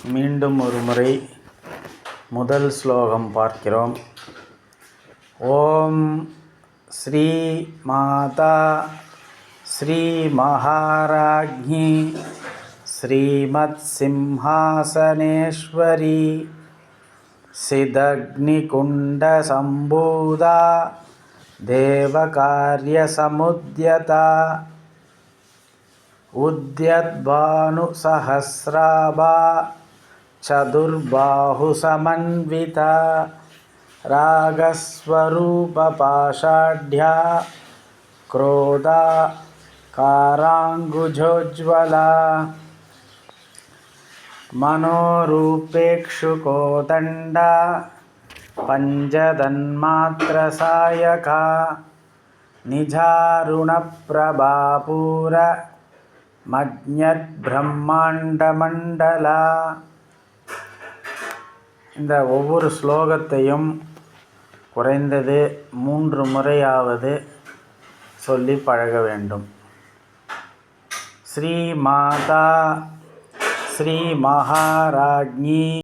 மீண்டும் ஒரு முறை முதல் ஸ்லோகம் பார்க்கிறோம். ஓம் ஸ்ரீ மாதா ஸ்ரீ மகாராஜ்ஞி ஸ்ரீமத் சிம்ஹாசனேஸ்வரி சிதக்னிகுண்ட சம்பூதா தேவகார்ய சமுத்யதா உத்யத்பானு சஹஸ்ராபா சதுர்பாஹு சமன்விதா ராகஸ்வரூப பாஷாಢ್ಯಾ ಕ್ರೋಧಾ ಕಾರಾಂಗುಜೋಜ್ವಲಾ ಮನೋರೂಪೇಕ್ಷುಕೋದಂಡ ಪಂಚತನ್ಮಾತ್ರಸಾಯಕಾ ನಿಜಾರುಣಪ್ರಭಾಪೂರ மஜ்ஞத்பிரம்மாண்டமண்டலா. இந்த ஒவ்வொரு ஸ்லோகத்தையும் குறைந்தது 3 முறையாவது சொல்லி பழக வேண்டும். ஸ்ரீ மாதா ஸ்ரீ மகாராஜ்ஞி